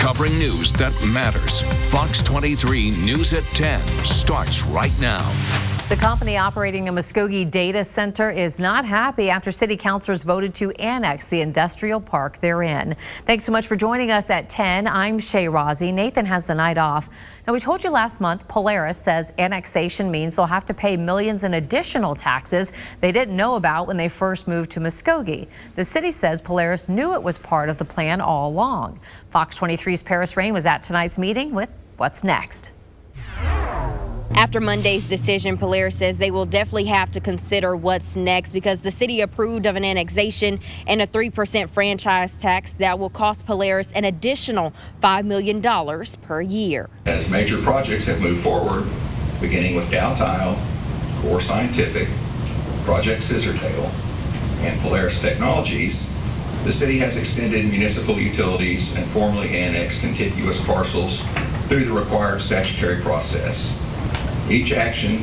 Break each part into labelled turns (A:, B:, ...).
A: covering news that matters. Fox 23 News at 10 starts right now.
B: The company operating a Muskogee data center is not happy after city councilors voted to annex the industrial park they're in. Thanks so much for joining us at 10. I'm Shay Rozzi. Nathan has the night off. Now, we told you last month Polaris says annexation means they'll have to pay millions in additional taxes they didn't know about when they first moved to Muskogee. The city says Polaris knew it was part of the plan all along. Fox 23's Paris Rain was at tonight's meeting with what's next.
C: After Monday's decision, Polaris says they will definitely have to consider what's next because the city approved of an annexation and a 3% franchise tax that will cost Polaris an additional $5 million per year.
D: As major projects have moved forward, beginning with Dow Tile, Core Scientific, Project Scissortail, and Polaris Technologies, the city has extended municipal utilities and formally annexed contiguous parcels through the required statutory process. Each action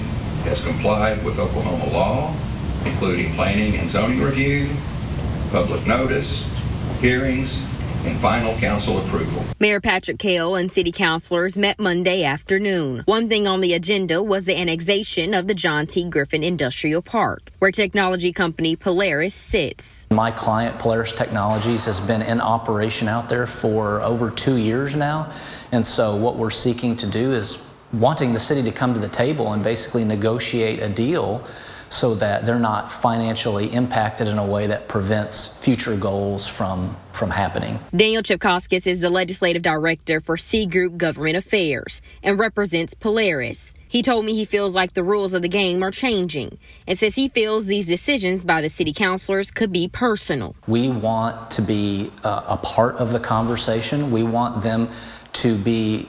D: has complied with Oklahoma law, including planning and zoning review, public notice, hearings, and final council approval.
C: Mayor Patrick Cale and city councilors met Monday afternoon. One thing on the agenda was the annexation of the John T. Griffin Industrial Park, where technology company Polaris sits.
E: My client, Polaris Technologies, has been in operation out there for over 2 years now. And so what we're seeking to do is wanting the city to come to the table and basically negotiate a deal so that they're not financially impacted in a way that prevents future goals from happening.
C: Daniel Chipkoskis is the legislative director for C Group Government Affairs and represents Polaris. He told me he feels like the rules of the game are changing and says he feels these decisions by the city councilors could be personal.
E: We want to be a part of the conversation. We want them to be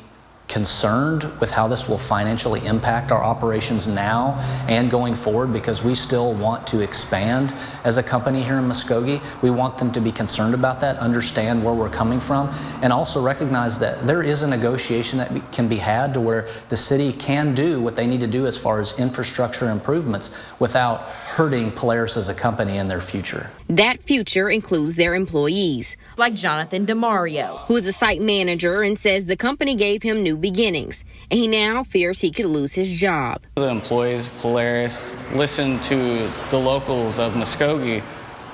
E: concerned with how this will financially impact our operations now and going forward, because we still want to expand as a company here in Muskogee. We want them to be concerned about that, understand where we're coming from, and also recognize that there is a negotiation that can be had to where the city can do what they need to do as far as infrastructure improvements without hurting Polaris as a company in their future.
C: That future includes their employees, like Jonathan DeMario, who is a site manager and says the company gave him new beginnings, and he now fears he could lose his job.
F: The employees of Polaris listen to the locals of Muskogee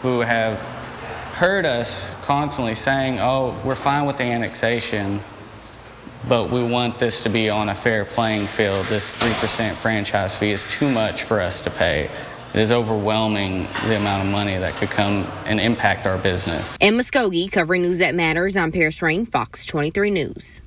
F: who have heard us constantly saying, oh, we're fine with the annexation, but we want this to be on a fair playing field. This 3% franchise fee is too much for us to pay. It is overwhelming the amount of money that could come and impact our business.
C: In Muskogee, covering news that matters, I'm Paris Rain, Fox 23 News.